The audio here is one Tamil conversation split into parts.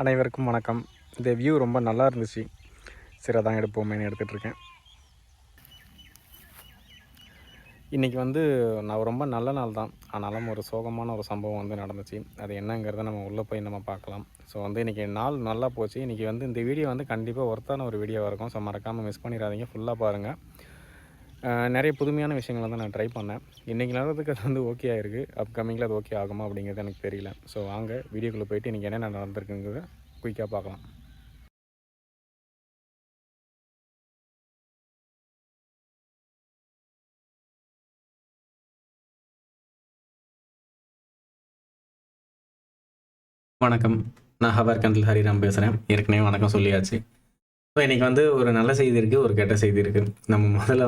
அனைவருக்கும் வணக்கம். இந்த வியூ ரொம்ப நல்லா இருந்துச்சு. சரி அதான் எடுப்போமேன்னு எடுத்துகிட்ருக்கேன். இன்றைக்கி நான் ரொம்ப நல்ல நாள் தான். ஆனாலும் ஒரு சோகமான ஒரு சம்பவம் நடந்துச்சு. அது என்னங்கிறத நம்ம உள்ளே போய் நம்ம பார்க்கலாம். ஸோ இன்றைக்கி நாள் நல்லா போச்சு. இன்றைக்கி இந்த வீடியோ கண்டிப்பாக ஒர்த்தான ஒரு வீடியோவாக இருக்கும். ஸோ மறக்காமல் மிஸ் பண்ணிடாதீங்க. ஃபுல்லாக பாருங்கள். நிறைய புதுமையான விஷயங்கள் நான் ட்ரை பண்ணேன். இன்றைக்கி நடந்ததுக்கு அது ஓகே ஆகிருக்கு. அப்கமிங்கில் அது ஓகே ஆகுமா அப்படிங்கிறது எனக்கு தெரியல. ஸோ வாங்க வீடியோக்குள்ளே போய்ட்டு இன்றைக்கி என்னென்ன நடந்திருக்குங்கிறத குயிக்காக பார்க்கலாம். வணக்கம். நான் ஹவர் கண்டில் ஹரிராம் பேசுகிறேன். ஏற்கனவே வணக்கம் சொல்லியாச்சு. ஸோ இன்றைக்கி ஒரு நல்ல செய்தி இருக்குது, ஒரு கெட்ட செய்தி இருக்குது. நம்ம முதல்ல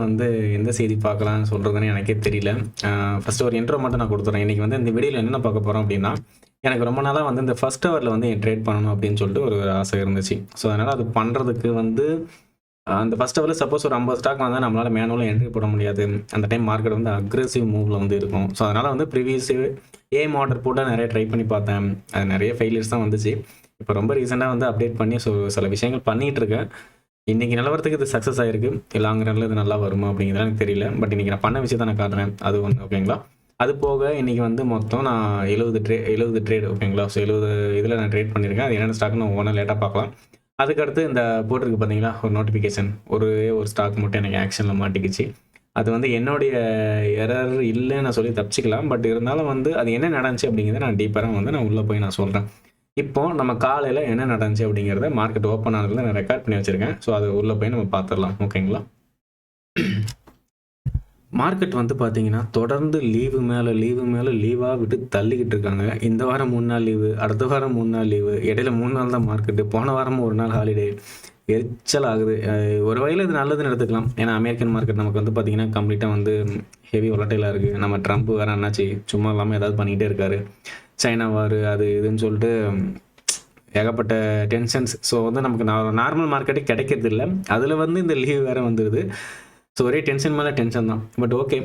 எந்த செய்தி பார்க்கலான்னு சொல்கிறதுன்னு எனக்கே தெரியல. ஃபஸ்ட்டு ஒரு இன்ட்ரோ மட்டும் நான் கொடுத்துட்றேன். இன்றைக்கி இந்த வீடியோவில் என்னென்ன பார்க்க போகிறோம் அப்படின்னா, எனக்கு ரொம்ப நாளாக இந்த ஃபஸ்ட் ஹவரில் ட்ரேட் பண்ணணும் அப்படின்னு சொல்லிட்டு ஒரு ஆசை இருந்துச்சு. ஸோ அதனால் அது பண்ணுறதுக்கு அந்த ஃபஸ்ட் ஹவரில் சப்போஸ் ஒரு 50 ஸ்டாக் வந்தால் நம்மளால் மேனுவலாக என்ட்ரி போட முடியாது. அந்த டைம் மார்க்கெட் அக்ரெசிவ் மூவில் இருக்கும். ஸோ அதனால் ப்ரீவியஸ் ஏம் ஆர்டர் போட்டு நிறைய ட்ரை பண்ணி பார்த்தேன். அது நிறைய ஃபெயிலியர்ஸ் தான் வந்துச்சு. இப்போ ரொம்ப ரீசெண்டாக அப்டேட் பண்ணி சில விஷயங்கள் பண்ணிகிட்டு இருக்கேன். இன்றைக்கி நிலவரத்துக்கு இது சக்ஸஸ் ஆகிருக்கு. லாங் ரனில் இது நல்லா வருமா அப்படிங்கிறது எனக்கு தெரியல. பட் இன்றைக்கி நான் பண்ண விஷயத்தை நான் காட்டுறேன். அது ஒன்று ஓகேங்களா. அது போக இன்றைக்கி மொத்தம் நான் 70 ட்ரேட் ஓகேங்களா. ஸோ 70 இதில் நான் ட்ரேட் பண்ணியிருக்கேன். அது என்னென்ன ஸ்டாக்னு ஒவ்வொன்றா லேட்டாக பார்க்கலாம். அதுக்கடுத்து இந்த போட்டிருக்கு பார்த்தீங்களா ஒரு நோட்டிஃபிகேஷன், ஒரு ஸ்டாக் மட்டும் எனக்கு ஆக்ஷனில் மாட்டிக்கிச்சு. அது என்னுடைய எரர் இல்லைன்னு நான் சொல்லி தப்பிச்சிக்கலாம். பட் இருந்தாலும் அது என்ன நடந்துச்சு அப்படிங்கிறத நான் டீப்பராக நான் உள்ளே போய் நான் சொல்கிறேன். இப்போ நம்ம காலையில் என்ன நடந்துச்சு அப்படிங்கிறத மார்க்கெட் ஓப்பன் ஆனதில் நான் ரெக்கார்ட் பண்ணி வச்சுருக்கேன். ஸோ அது உள்ளே போய் நம்ம பார்த்துடலாம் ஓகேங்களா. மார்க்கெட் பார்த்தீங்கன்னா தொடர்ந்து லீவு மேலே லீவாக விட்டு தள்ளிக்கிட்டு இருக்காங்க. இந்த வாரம் 3 நாள் லீவு, அடுத்த வாரம் 3 நாள் லீவு, இடையில 3 நாள் தான் மார்க்கெட்டு, போன வாரமும் 1 நாள் ஹாலிடே. எரிச்சல் ஆகுது. ஒரு வகையில் இது நல்லதுன்னு எடுத்துக்கலாம். ஏன்னா அமெரிக்கன் மார்க்கெட் நமக்கு பார்த்தீங்கன்னா கம்ப்ளீட்டாக ஹெவி வொலட்டைலாக இருக்குது. நம்ம ட்ரம்ப் வேறு என்னாச்சு சும்மா இல்லாமல் ஏதாவது பண்ணிக்கிட்டே இருக்காரு. சைனா வார் அது இதுன்னு சொல்லிட்டு ஏகப்பட்ட டென்ஷன்ஸ். ஸோ நமக்கு நார்மல் மார்க்கெட்டே கிடைக்கிறது இல்லை. அதில் இந்த லீவ் வேறு வந்துடுது. ஸோ ஒரே டென்ஷன் மேலே டென்ஷன் தான். பட் ஓகே,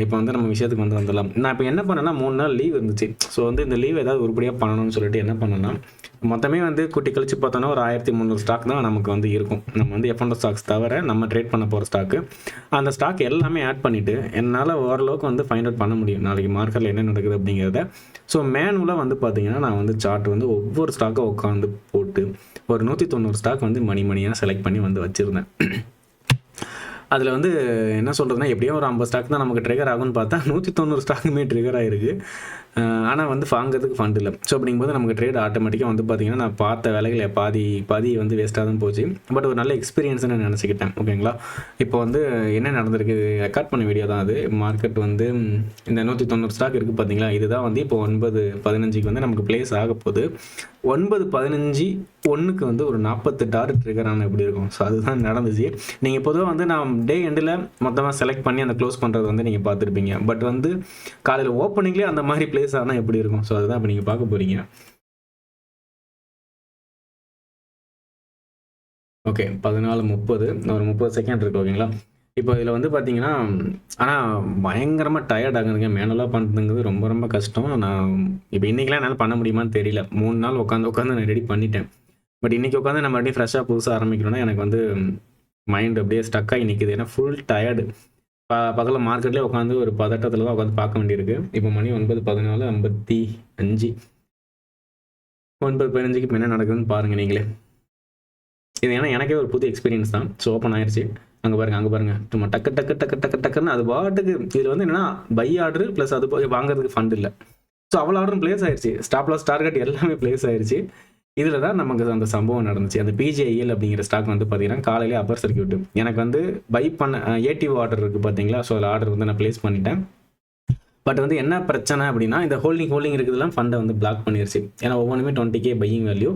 இப்போ நம்ம விஷயத்துக்கு வந்துடலாம். நான் இப்போ என்ன பண்ணேன்னா 3 நாள் லீவ் இருந்துச்சு. ஸோ இந்த லீவ் ஏதாவது உருப்படியாக பண்ணணும்னு சொல்லிட்டு என்ன பண்ணேன்னா, மொத்தமே கூட்டி கழிச்சு பார்த்தோன்னா ஒரு 1300 ஸ்டாக் தான் நமக்கு இருக்கும். நம்ம F&O ஸ்டாக்ஸ் தவிர நம்ம ட்ரேட் பண்ண போகிற ஸ்டாக்கு, அந்த ஸ்டாக் எல்லாமே ஆட் பண்ணிவிட்டு என்னால் ஓரளவுக்கு ஃபைண்ட் அவுட் பண்ண முடியும் நாளைக்கு மார்க்கெட்டில் என்ன நடக்குது அப்படிங்கிறத. ஸோ மேனுவலாக பார்த்தீங்கன்னா நான் சார்ட் ஒவ்வொரு ஸ்டாக்கை உட்காந்து போட்டு ஒரு 190 ஸ்டாக் மணியாக செலக்ட் பண்ணி வச்சுருந்தேன். அதில் என்ன சொல்கிறதுனா, எப்படியும் ஒரு 50 ஸ்டாக் தான் நமக்கு ட்ரிகர் ஆகும்னு பார்த்தா 190 ஸ்டாக்குமே ட்ரிகர் ஆகிருக்கு. ஆனால் வாங்கிறதுக்கு ஃபண்ட் இல்லை. ஸோ அப்படிங்கும்போது நமக்கு ட்ரேட் ஆட்டோமேட்டிக்காக பார்த்தீங்கன்னா நான் பார்த்த வேலைகளை பாதி வேஸ்ட்டாக தான் போச்சு. பட் ஒரு நல்ல எக்ஸ்பீரியன்ஸ்னு நான் நினச்சிக்கிட்டேன் ஓகேங்களா. இப்போ என்ன நடந்திருக்கு, ரெக்கார்ட் பண்ண வீடியோ தான் அது. மார்க்கெட் இந்த 190 ஸ்டாக் இருக்குது பார்த்தீங்களா, இதுதான் இப்போ 9:15க்கு நமக்கு பிளேஸ் ஆக போகுது. 9:15 1க்கு ஒரு 48 ட்ரிகர் ஆனால் எப்படி இருக்கும். ஸோ அதுதான் நடந்துச்சு. நீங்கள் பொதுவாக நான் டே எண்டில் மொத்தமாக செலக்ட் பண்ணி அந்த க்ளோஸ் பண்ணுறது நீங்கள் பார்த்துருப்பீங்க. பட் காலையில் ஓப்பனிங்லேயே அந்த மாதிரி பிளேஸ் ஆனால் எப்படி இருக்கும். ஸோ அதுதான் இப்போ நீங்கள் பார்க்க போகிறீங்க. ஓகே, 14:30 ஒரு 30 செகண்ட் இருக்குது ஓகேங்களா. இப்போ இதில் பார்த்தீங்கன்னா, ஆனால் பயங்கரமாக டயர்ட் ஆகுதுங்க. மேனுவலாக பண்ணுறதுங்கிறது ரொம்ப ரொம்ப கஷ்டம். நான் இப்போ இன்றைக்கெலாம் என்னால் பண்ண முடியுமான்னு தெரியல. 3 நாள் உட்காந்து நான் ரெடி பண்ணிட்டேன். பட் இன்றைக்கி உட்காந்து நம்ம மறுபடியும் ஃப்ரெஷ்ஷாக புதுசாக ஆரம்பிக்கணும்னா எனக்கு மைண்ட் அப்படியே ஸ்டக் ஆகி நிற்குது. ஏன்னா ஃபுல் டயர்டு. பகலில் மார்க்கெட்லேயே உட்காந்து ஒரு பதட்டத்தில் தான் உட்காந்து பார்க்க வேண்டியிருக்கு. இப்போ மணி 9:14:55. 9:15க்கு இப்போ என்ன நடக்குதுன்னு பாருங்கள் நீங்களே. இது ஏன்னா எனக்கே ஒரு புது எக்ஸ்பீரியன்ஸ் தான். ஸோ ஓப்பன் ஆயிடுச்சு. அங்கே பாருங்கள் சும்மா டக்குன்னு அது பாட்டுக்கு. இதில் என்னென்னா பை ஆர்டரு ப்ளஸ் அது போய் வாங்குறதுக்கு ஃபண்ட் இல்லை. ஸோ அவ்வளோ ஆர்டரும் பிளேஸ் ஆயிடுச்சு. ஸ்டாப் லாஸ் டார்கெட் எல்லாமே பிளேஸ் ஆயிடுச்சு. இதில் தான் நமக்கு அந்த சம்பவம் நடந்துச்சு. அந்த PGIL அப்படிங்கிற ஸ்டாக் பார்த்தீங்கன்னா காலையிலே அப்பர் சர்க்யூட். எனக்கு பை பண்ண ஏடிஓ ஆர்டர் இருக்குது பார்த்தீங்களா. ஸோ அதில் ஆர்டர் நான் ப்ளேஸ் பண்ணிட்டேன். பட் என்ன பிரச்சனை அப்படின்னா, இந்த ஹோல்டிங் இருக்குதுலாம் ஃபண்டை பிளாக் பண்ணிருச்சு. ஏன்னா ஒவ்வொன்றுமே 20K பையிங் வேல்யூ.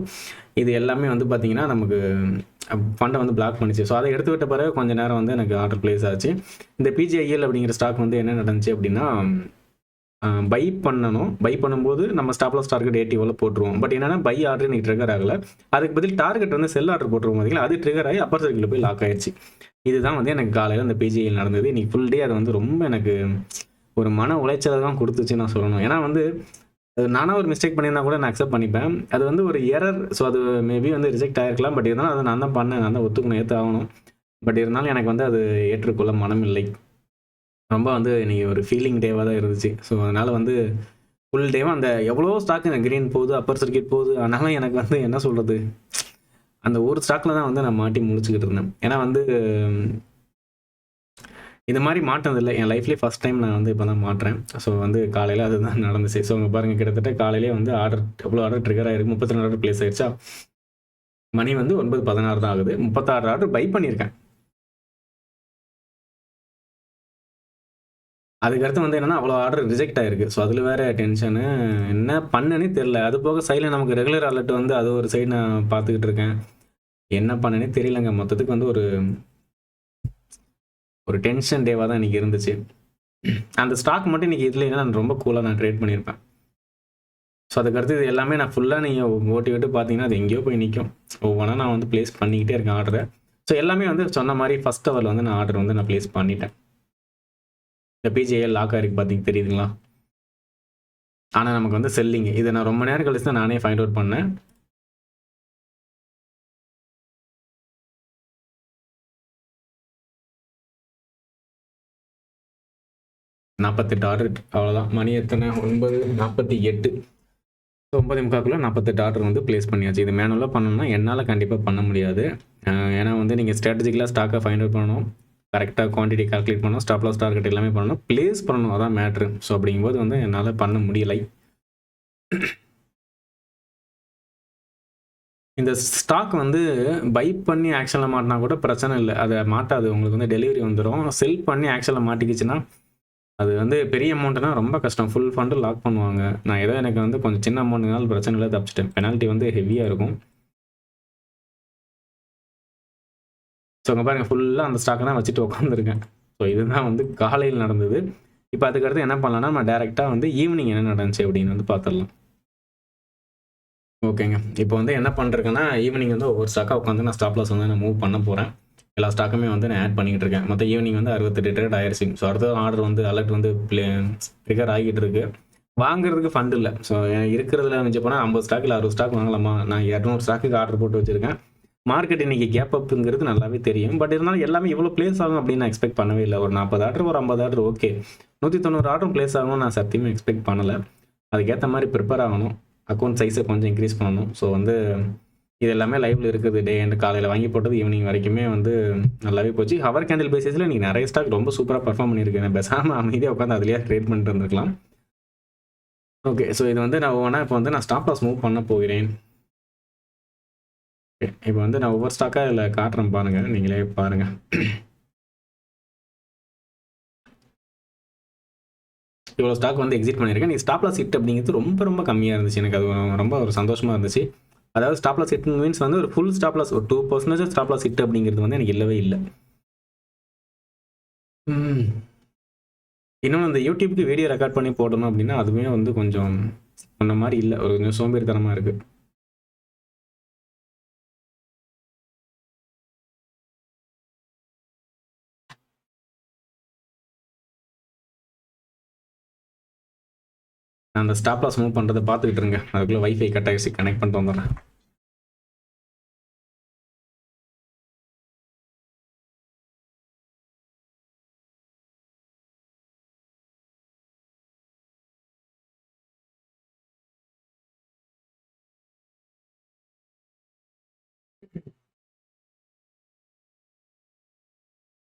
இது எல்லாமே பார்த்தீங்கன்னா நமக்கு ஃபண்டை பிளாக் பண்ணிச்சு. ஸோ அதை எடுத்து விட்ட பிறகு கொஞ்சம் நேரம் எனக்கு ஆர்டர் பிளேஸ் ஆச்சு. இந்த PGIL அப்படிங்கிற ஸ்டாக் என்ன நடந்துச்சு அப்படின்னா, பை பண்ணணும். பை பண்ணும்போது நம்ம ஸ்டாப் லாஸ் டார்கெட் ஏடிஓவில் போட்டுருவோம். பட் என்னன்னா பை ஆர்டர் எனக்கு ட்ரிகர் ஆகலை. அதுக்கு பதில் டார்கெட் செல் ஆர்டர் போட்டுருவோம் பார்த்தீங்களா, அது ட்ரிகர் ஆகி அப்பர் சர்க்கிளில் போய் லாக் ஆயிடுச்சு. இதுதான் எனக்கு காலையில் அந்த PGIL நடந்தது. இன்னைக்கு ஃபுல் டே அது ரொம்ப எனக்கு ஒரு மன உளைச்சலை தான் கொடுத்துச்சு நான் சொல்லணும். ஏன்னா நானா ஒரு மிஸ்டேக் பண்ணியிருந்தா கூட நான் அக்செப்ட் பண்ணிப்பேன். அது வந்து ஒரு எரர். ஸோ அது மேபி வந்து ரிஜெக்ட் ஆயிருக்கலாம். பட் இருந்தாலும் அத நான் தான் பண்ணேன். நான் தான் ஒத்துக்கணும், ஏத்து ஆகணும். பட் இருந்தாலும் எனக்கு வந்து அது ஏற்றுக்கொள்ள மனமில்லை. ரொம்ப வந்து இன்னைக்கு ஒரு ஃபீலிங் டேவா தான் இருந்துச்சு. ஸோ அதனால வந்து ஃபுல் டேவும் அந்த எவ்வளவோ ஸ்டாக்குங்க கிரீன் போகுது, அப்பர் சர்க்யூட் போகுது. ஆனாலும் எனக்கு வந்து என்ன சொல்றது? அந்த ஒரு ஸ்டாக்ல தான் வந்து நான் மாட்டி முழிச்சுக்கிட்டு இருந்தேன். ஏன்னா வந்து இது மாரி மாட்டுனதில்ல. என் லைஃப்லயே ஃபர்ஸ்ட் டைம் நான் வந்து இப்ப தான் மாட்றேன். ஸோ வந்து காலையில அதுதான் நடந்துச்சு. ஸோ இங்க பாருங்க கிட்டத்தட்ட காலையிலேயே வந்து எவ்வளோ ஆர்டர் ட்ரிகர் ஆயிருக்கு. 32 ஆர்டர் பிளேஸ் ஆயிருச்சா? மணி வந்து 9:16 தான் ஆகுது. 36 ஆர்டர் பை பண்ணியிருக்கேன். அதுக்கடுத்து வந்து என்னன்னா, அவ்வளோ ஆர்டர் ரிஜெக்ட் ஆயிருக்கு. ஸோ அதில வேற டென்ஷனு. என்ன பண்ணேன்னே தெரியல. அது போக சைட்ல நமக்கு ரெகுலர் அலர்ட் வந்து அது ஒரு சைடு நான் பார்த்துக்கிட்டு இருக்கேன். என்ன பண்ணேன்னே தெரியலங்க. மொத்தத்துக்கு வந்து ஒரு ஒரு டென்ஷன் டேவா தான் இன்னைக்கு இருந்துச்சு. அந்த ஸ்டாக் மட்டும் இன்னைக்கு இல்லைன்னா, நான் ரொம்ப கூலா நான் ட்ரேட் பண்ணியிருப்பேன். ஸோ அதுக்கடுத்து இது எல்லாமே நான் ஃபுல்லா நீங்க ஓட்டி விட்டு பார்த்தீங்கன்னா, அது எங்கேயோ போய் நிக்கும். ஒவ்வொன்னா நான் வந்து பிளேஸ் பண்ணிக்கிட்டே இருக்கேன் ஆர்டர. ஸோ எல்லாமே வந்து சொன்ன மாரி ஃபர்ஸ்ட் ஹவர்ல வந்து நான் ஆர்டர் வந்து நான் பிளேஸ் பண்ணிட்டேன். இந்த பிஜேஎல் லாக் ஆயிருக்கு பார்த்தீங்க தெரியுதுங்களா? ஆனா நமக்கு வந்து செல்லிங். இத நான் ரொம்ப நேரம் கழிச்சு தான் நானே ஃபைண்ட் அவுட் பண்ணேன். நாற்பத்தெட்டு ஆர்டர் அவ்வளோதான். மணி எத்தனை? 9:48. 9:45க்குள்ள 48 ஆர்டர் வந்து பிளேஸ் பண்ணியாச்சு. இது மேனுவலா பண்ணணும்னா என்னால கண்டிப்பா பண்ண முடியாது. ஏன்னா வந்து நீங்க ஸ்ட்ராட்டஜிக்கலா ஸ்டாக்க ஃபைண்ட் அவுட் பண்ணணும். கரெக்ட்டா குவான்டிட்டி கால்குலேட் பண்ணணும். ஸ்டாப் லாஸ் டார்கெட் எல்லாமே பண்ணணும். பிளேஸ் பண்ணணும். அதான் மேட்ரு. ஸோ அப்படிங்கும்போது வந்து என்னால பண்ண முடியலை. இந்த ஸ்டாக் வந்து பை பண்ணி ஆக்ஷன்ல மாட்டினா கூட பிரச்சனை இல்ல. அத மாட்டாது. உங்களுக்கு வந்து டெலிவரி வந்துரும். செல் பண்ணி ஆக்ஷன்ல மாட்டிக்கிச்சுன்னா, அது வந்து பெரிய அமௌண்ட்னா ரொம்ப கஷ்டம். ஃபுல் ஃபண்ட் லாக் பண்ணுவாங்க. நான் ஏதோ எனக்கு வந்து கொஞ்சம் சின்ன அமௌண்ட்னால பிரச்சனை இல்ல தப்பிச்சுட்டேன். பெனால்டி வந்து ஹெவியா இருக்கும். ஸோ இங்க பாருங்க ஃபுல்லா அந்த ஸ்டாக்க தான் வச்சுட்டு உட்காந்துருக்கேன். ஸோ இதுதான் வந்து காலையில நடந்தது. இப்ப அதுக்கடுத்து என்ன பண்ணலாம்னா, நம்ம டைரக்ட்டா வந்து ஈவினிங் என்ன நடந்துச்சு அப்படின்னு வந்து பார்த்துடலாம். ஓகேங்க. இப்போ வந்து என்ன பண்றேன்னா, ஈவினிங் வந்து ஒவ்வொரு ஸ்டாக்கா உட்காந்து நான் ஸ்டாப் லாஸ் வந்து நான் மூவ் பண்ண போறேன். எல்லா ஸ்டாக்குமே வந்து நான் ஆட் பண்ணிக்கிட்டு இருக்கேன். மொத்தம் ஈவினிங் வந்து 68 ட்ரேட் ஆயிருச்சு. ஸோ அடுத்த ஆர்டர் வந்து அலர்ட் வந்து ட்ரிகர் ஆகிட்டு இருக்கு. வாங்குறதுக்கு ஃபண்ட் இல்ல. ஸோ இருக்கிறதுல மிஞ்சி போனா 50 ஸ்டாக் இல்ல 60 ஸ்டாக் வாங்கலாமா? நான் 200 ஸ்டாக்குக்கு ஆர்டர் போட்டு வச்சிருக்கேன். மார்க்கெட் இன்னைக்கு கேப் அப்ங்கிறது நல்லாவே தெரியும். பட் இருந்தாலும் எல்லாமே இவ்வளோ பிளேஸ் ஆகும் அப்படின்னு நான் எக்ஸ்பெக்ட் பண்ணவே இல்ல. ஒரு 40 ஆர்டர், ஒரு 50 ஆர்டர் ஓகே. 190 ஆர்டரும் பிளேஸ் ஆகும்னு நான் சத்தியமா எக்ஸ்பெக்ட் பண்ணல. அதுக்கேத்த மாரி பிரிப்பேர் ஆகணும். அக்கவுண்ட் சைஸ கொஞ்சம் இன்கிரீஸ் பண்ணணும். ஸோ வந்து இது எல்லாமே லைவ்ல இருக்குது. டே எண்ட் காலையில வாங்கி போட்டது ஈவினிங் வரைக்குமே வந்து நல்லாவே போச்சு. ஹவர் கேண்டில் பேசிஸ்ல இன்னைக்கு நெறைய ஸ்டாக் ரொம்ப சூப்பரா பெர்ஃபார்ம் பண்ணியிருக்கு. நான் பேசாம அமைதியா உட்கார்ந்து அதிலேயே ட்ரேட் பண்ணிட்டு இருந்திருக்கலாம். ஓகே. ஸோ இது வந்து நான் ஒவ்வொன்னா இப்போ வந்து நான் ஸ்டாப் லாஸ் மூவ் பண்ண போகிறேன். ஓகே. இப்போ வந்து நான் ஒவ்வொரு ஸ்டாக்கா இதுல காட்டுறேன் பாருங்க. நீங்களே பாருங்க. இவ்வளோ ஸ்டாக் வந்து எக்ஸிட் பண்ணியிருக்கேன். நீ ஸ்டாப் லாஸ் ஹிட் அப்படிங்கிறது ரொம்ப ரொம்ப கம்மியா இருந்துச்சு. எனக்கு அது ரொம்ப ஒரு சந்தோஷமா இருந்துச்சு. அதாவது ஸ்டாப் லாஸ் ஹிட் மீன்ஸ் வந்து ஒரு ஃபுல் ஸ்டாப் லாஸ் ஒரு 2% ஸ்டாப் லாஸ் ஹிட் அப்படிங்கிறது வந்து எனக்கு இல்லவே இல்ல. ம். இன்னொன்னு இந்த யூடியூப்க்கு வீடியோ ரெக்கார்ட் பண்ணி போடணும் அப்படின்னா, அதுவுமே வந்து கொஞ்சம் முன்ன மாரி இல்ல. ஒரு கொஞ்சம் சோம்பேறித்தனமா இருக்கு. நான் அந்த ஸ்டாப் லாஸ் மூவ் பண்றத பார்த்துக்கிட்டு இருங்க. அதுக்குள்ள வைஃபை கட் ஆயிடுச்சு. கனெக்ட் பண்ணிட்டு வந்துடுறேன்.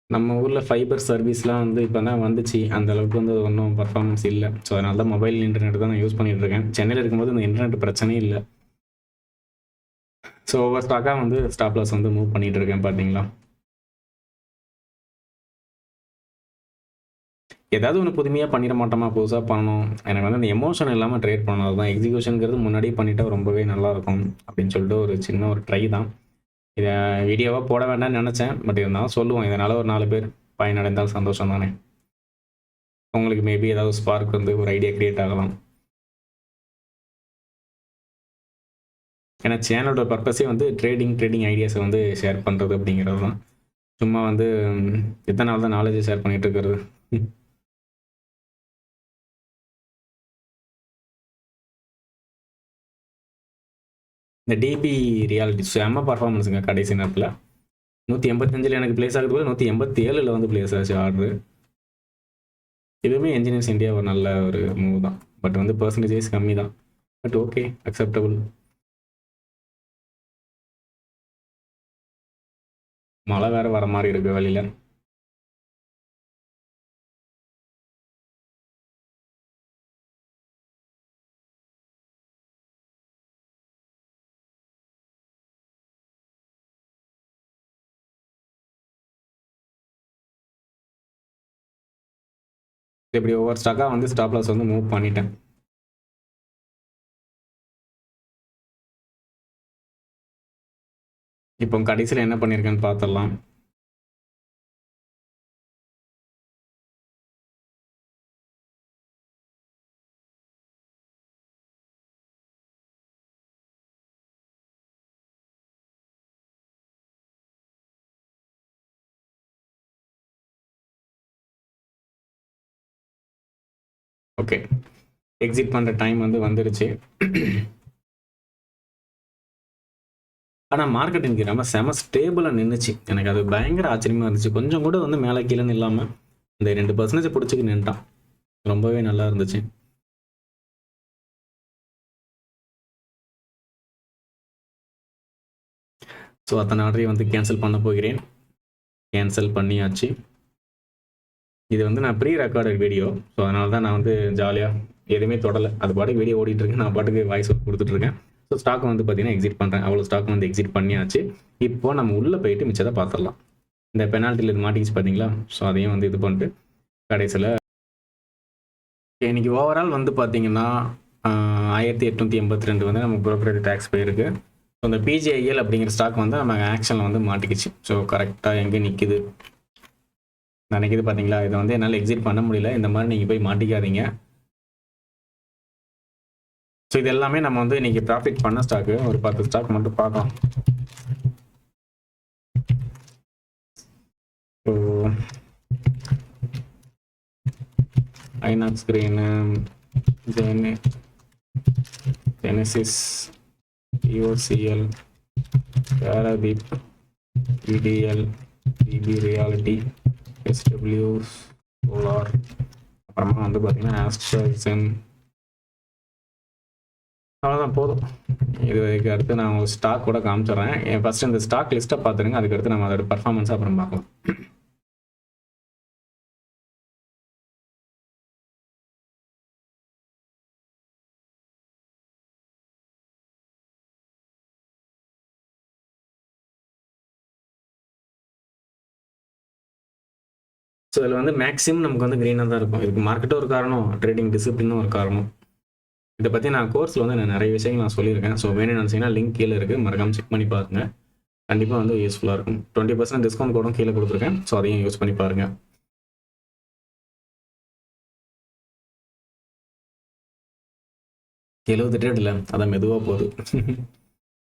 நம்ம ஊர்ல ஃபைபர் சர்வீஸ்லாம் வந்து இப்ப தான் வந்துச்சு. அந்த அளவுக்கு வந்து ஒண்ணும் பெர்ஃபார்மன்ஸ் இல்ல. ஸோ அதனால தான் மொபைல் இன்டர்நெட் தான் நான் யூஸ் பண்ணிட்டு இருக்கேன். சென்னையில இருக்கும்போது இந்த இன்டர்நெட் பிரச்சனையே இல்ல. ஸோ ஒவ்வொரு ஸ்டாக்கா வந்து ஸ்டாப் லாஸ் வந்து மூவ் பண்ணிட்டு இருக்கேன் பார்த்தீங்களா? ஏதாவது ஒண்ணு புதுமையா பண்ணிற மாட்டோமா? புதுசா பண்ணணும். எனக்கு வந்து அந்த எமோஷன் இல்லாம ட்ரேட் பண்ணணும். அதுதான் எக்ஸிகியூஷன்ங்கிறது முன்னாடியே பண்ணிட்டா ரொம்பவே நல்லாருக்கும். அப்படின்னு சொல்லிட்டு ஒரு சின்ன ஒரு ட்ரை தான். இத வீடியோவா போட வேண்டாம்னு நெனச்சேன். பட் இருந்தாலும் சொல்லுவோம். இதனால ஒரு 4 பேர் பயனடைந்தால் சந்தோஷம் தானே! உங்களுக்கு மேபி ஏதாவது ஸ்பார்க் வந்து ஒரு ஐடியா கிரியேட் ஆகலாம். ஏன்னா சேனலோட பர்ப்பஸே வந்து ட்ரேடிங் ஐடியாஸ வந்து ஷேர் பண்றது அப்படிங்கிறது தான். சும்மா வந்து எத்தன நாள் தான் நாலேட்ஜ ஷேர் பண்ணிட்டு இருக்கிறது. இந்த டிபி ரியாலிட்டி செம்ம பர்ஃபார்மன்ஸுங்க கடைசி நேரத்தில். 185 எனக்கு பிளேஸ் ஆகுது போது 187 வந்து பிளேஸ் ஆச்சு ஆர்டரு. இதுவுமே என்ஜினியர்ஸ் இந்தியா ஒரு நல்ல ஒரு மூவ் தான். பட் வந்து பெர்சன்டேஜ் கம்மி தான். But okay, acceptable. மழை வேற வர மாதிரி இருக்கு வெளியில. இப்படி ஒவ்வொரு ஸ்டாக்காக வந்து ஸ்டாப் லாஸ் வந்து மூவ் பண்ணிட்டேன். இப்போ கடைசியில் என்ன பண்ணியிருக்கேன்னு பார்த்துடலாம். ஓகே, எக்ஸிட் பண்ணுற டைம் வந்து வந்துருச்சு. ஆனால் மார்க்கெட் இன்னைக்கு ரொம்ப செம ஸ்டேபிளாக நின்றுச்சு. எனக்கு அது பயங்கர ஆச்சரியமாக இருந்துச்சு. கொஞ்சம் கூட வந்து மேலே கீழேன்னு இல்லாமல் இந்த 2% பிடிச்சிக்கு நின்ட்டான். ரொம்பவே நல்லா இருந்துச்சு. ஸோ அத்தனை ஆர்டரையும் வந்து கேன்சல் பண்ண போகிறேன். கேன்சல் பண்ணியாச்சு. இது வந்து நான் ப்ரீ ரெக்கார்டட் வீடியோ. ஸோ அதனால தான் நான் வந்து ஜாலியாக எதுவுமே தொடலை. அது பாட்டுக்கு வீடியோ ஓடிட்டுருக்கேன், நான் பாட்டுக்கு வாய்ஸ் கொடுத்துட்ருக்கேன். ஸோ ஸ்டாக் வந்து பார்த்தீங்கன்னா எக்ஸிட் பண்ணுறேன். அவ்வளோ ஸ்டாக் வந்து எக்ஸிட் பண்ணியாச்சு. இப்போ நம்ம உள்ளே போயிட்டு மிச்சத்தை பார்த்துடலாம். இந்த பெனால்ட்டியில் இது மாட்டிக்கிச்சு பார்த்தீங்களா? ஸோ அதையும் வந்து இது பண்ணிட்டு கடைசியில் இன்னைக்கு ஓவரால் வந்து பார்த்தீங்கன்னா 1882 வந்து நமக்கு ப்ரோக்கரேஜ் டேக்ஸ் போயிருக்கு. ஸோ இந்த பிஜிஐஎல் அப்படிங்கிற ஸ்டாக் வந்து நம்ம ஆக்ஷனில் வந்து மாட்டிக்கிச்சு. ஸோ கரெக்டாக எங்கே நிற்கிது நினைக்கிது பார்த்தீங்களா? இதை வந்து என்னால் எக்ஸிட் பண்ண முடியல. இந்த மாதிரி நீங்கள் போய் மாட்டிக்காதீங்க. ஸோ இது எல்லாமே நம்ம வந்து இன்னைக்கு ப்ராஃபிட் பண்ண ஸ்டாக்கு. ஒரு 10 ஸ்டாக் மட்டும் பார்க்கலாம். So Inox green, Genesys, UCL, Paradeep, இடிஎல், டிபி ரியாலிட்டி, எஸ்டபிள்யூ, சோலார், அப்புறமா வந்து பார்த்தீங்கன்னா ஆஸ்ட்ரேசன். அவ்வளோதான், போதும். இதுக்கு அடுத்து நான் உங்களுக்கு ஸ்டாக் கூட காமிச்சிடுறேன். ஃபர்ஸ்ட் இந்த ஸ்டாக் லிஸ்ட்டை பார்த்துருங்க. அதுக்கடுத்து நம்ம அதோட பர்ஃபார்மன்ஸ் அப்புறம் பார்க்கலாம். ஸோ இதில் வந்து மேக்ஸிமம் நமக்கு வந்து க்ரீனாக தான் இருக்கும். இதுக்கு மார்க்கெட்டும் ஒரு காரணம், ட்ரேடிங் டிசிப்ளினும் ஒரு காரணம். இதை பற்றி நான் கோர்ஸில் வந்து நான் நிறைய விஷயங்கள் நான் சொல்லியிருக்கேன். ஸோ வேணும்னு நினச்சிங்கன்னா லிங்க் கீழே இருக்குது, மறக்காமல் செக் பண்ணி பாருங்கள். கண்டிப்பாக வந்து யூஸ்ஃபுல்லாக இருக்கும். 20% டிஸ்கவுண்ட் கோடும் கீழே கொடுத்துருக்கேன். ஸோ அதையும் யூஸ் பண்ணி பாருங்கள். ட்ரேட் இல்லை, அதான் மெதுவாக போகுது.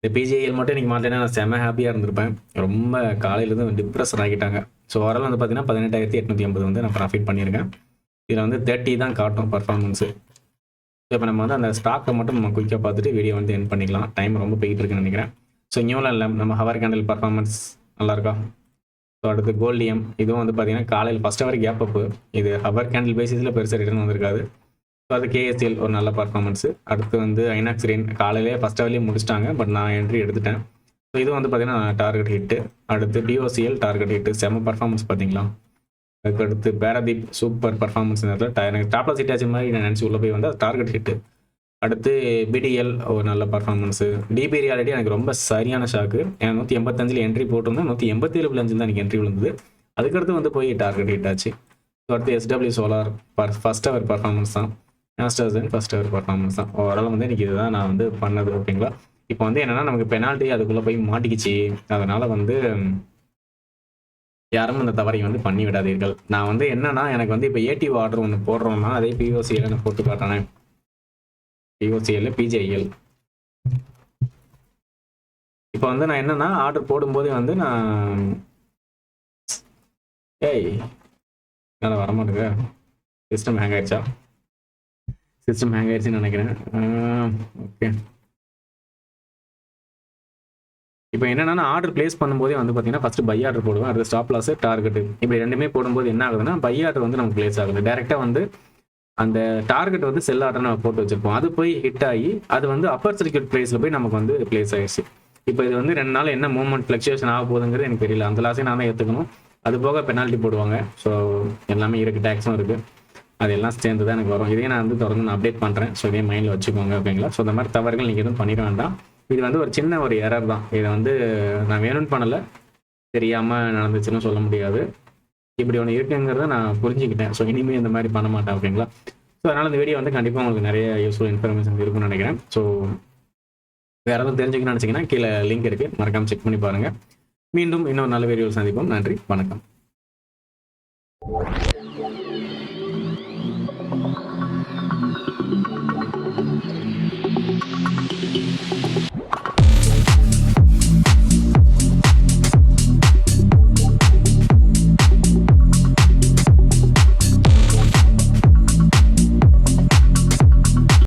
இந்த பிஜிஐஎல் மட்டும் இன்றைக்கி மாட்டேன்னா நான் செம்ம ஹாப்பியாக இருந்திருப்பேன். ரொம்ப காலையிலேருந்து டிப்ரெஷன் ஆகிட்டாங்க. ஸோ ஓவரால் வந்து பார்த்தீங்கன்னா 18,880 வந்து நான் ப்ராஃபிட் பண்ணியிருக்கேன். இதில் வந்து 30 தான் காட்டும் பர்ஃபார்மன்ஸு. இப்போ நம்ம வந்து அந்த ஸ்டாக்கை மட்டும் நம்ம குயிக்காக பார்த்துட்டு வீடியோ வந்து எண்ட் பண்ணிக்கலாம். டைம் ரொம்ப போயிட்டு இருக்குன்னு நினைக்கிறேன். ஸோ நியூலாம் இல்லை, நம்ம ஹவர் கேண்டில் பர்ஃபார்மன்ஸ் நல்லாயிருக்கா? ஸோ அடுத்து கோல்டியம், இதுவும் வந்து பார்த்தீங்கன்னா காலையில் ஃபஸ்ட் ஹவர் கேப் அப்பு. இது ஹவர் கேண்டில் பேசிஸில் பெருசாக ரிட்டர்ன் வந்திருக்காது. ஸோ அது கேஎஸ்எல் ஒரு நல்ல பர்ஃபார்மன்ஸு. அடுத்து வந்து ஐநாக்ஸ் கிரீன் காலையிலே ஃபஸ்ட் ஹவர்லேயே முடிச்சிட்டாங்க. பட் நான் என்ட்ரி எடுத்துட்டேன். ஸோ இது வந்து பார்த்தீங்கன்னா டார்கெட் ஹிட்டு. அடுத்து பிஓசிஎல் டார்கெட் ஹிட்டு, செம்ம பர்ஃபார்மன்ஸ் பார்த்தீங்களா? அதுக்கடுத்து பாராதீப் சூப்பர் பர்ஃபார்மன்ஸ் நேரத்தில் எனக்கு டாப்ல சீட் ஆச்சு மாதிரி நான் நினச்சி உள்ளே போய் வந்து டார்கெட் ஹிட்டு. அடுத்து பிடிஎல் ஒரு நல்ல பர்ஃபார்மன்ஸு. டிபி ரியாலிட்டி எனக்கு ரொம்ப சரியான ஷாக்கு. ஏன்னா 185 என்ட்ரி போட்டிருந்தேன், 187 தான் எனக்கு என்ட்ரி விழுந்தது. அதுக்கடுத்து வந்து போய் டார்கெட் ஹிட் ஆச்சு. ஸோ அடுத்து SW solar first hour performance தான். ஆஸ்ட்ராசன் ஃபர்ஸ்ட் ஹவர் பர்ஃபார்மன்ஸ் தான். ஓவரால் வந்து இன்றைக்கி இதுதான் நான் வந்து பண்ணது. ஓகேங்களா? இப்போ வந்து என்னென்னா நமக்கு பெனால்ட்டி அதுக்குள்ளே போய் மாட்டிக்கிச்சு. அதனால் வந்து யாரும் அந்த தவறை வந்து பண்ணி விடாதீர்கள். நான் வந்து என்னன்னா எனக்கு வந்து இப்போ ஏடிஓ ஆர்டர் ஒன்று போடுறோம்னா அதே பிஓசிஎல் நான் போட்டு காட்டுறேன். பிஓசிஎல் பிஜிஐஎல் இப்போ வந்து நான் என்னன்னா ஆர்டர் போடும்போது வந்து நான் என்னால் வரமாட்டேங்க. சிஸ்டம் ஹேங் ஆயிடுச்சா? சிஸ்டம் ஹேங் ஆயிடுச்சுன்னு நினைக்கிறேன். ஓகே, இப்போ என்னன்னா நான் ஆர்டர் பிளேஸ் பண்ணும்போதே வந்து பார்த்தீங்கன்னா ஃபர்ஸ்ட் பை ஆர்டர் போடுவேன், அடுத்து ஸ்டாப் லாஸ், டார்கெட் இப்படி ரெண்டுமே போடும்போது என்ன ஆகுதுன்னா பை ஆர்டர் வந்து நமக்கு பிளேஸ் ஆகுது. டைரக்டா வந்து அந்த டார்கெட் வந்து செல் ஆர்டர் நம்ம போட்டு வச்சிருப்போம். அது போய் ஹிட் ஆகி அது வந்து அப்பர் சர்க்யூட் பிளேஸ்ல போய் நமக்கு வந்து பிளேஸ் ஆயிடுச்சு. இப்போ இது வந்து 2 நாள் என்ன மூவ்மெண்ட் ஃபிளக்சுவேஷன் ஆக போகுதுங்கிறது எனக்கு தெரியல. அந்த லாஸையும் நான் தான் ஏற்றுக்கணும். அது போக பெனால்ட்டி போடுவாங்க. ஸோ எல்லாமே இருக்குது, டேக்ஸும் இருக்குது. அதெல்லாம் சேர்ந்து தான் எனக்கு வரும். இதையும் நான் வந்து தொடர்ந்து நான் அப்டேட் பண்ணுறேன். ஸோ இதே மைண்டில் வச்சுக்கோங்க ஓகேங்களா. ஸோ இந்த மாதிரி தவறுகள் நீங்கள் எதுவும் பண்ணிட வேண்டாம். இது வந்து ஒரு சின்ன ஒரு எரர் தான். இதை வந்து நான் வேணும்னு பண்ணலை, தெரியாமல் நடந்துச்சுன்னு சொல்ல முடியாது. இப்படி ஒன்று இருக்குங்கிறத நான் புரிஞ்சுக்கிட்டேன். ஸோ இனிமேல் இந்த மாதிரி பண்ண மாட்டேன் ஓகேங்களா. ஸோ அதனால் இந்த வீடியோ வந்து கண்டிப்பாக உங்களுக்கு நிறைய யூஸ்ஃபுல் இன்ஃபர்மேஷன் இருக்கும்னு நினைக்கிறேன். ஸோ வேறு எதுவும் தெரிஞ்சுக்கணும்னு நினச்சிங்கன்னா கீழே லிங்க் இருக்குது, மறக்காமல் செக் பண்ணி பாருங்கள். மீண்டும் இன்னொரு நல்ல வீடியோவில் சந்திப்போம். நன்றி, வணக்கம்.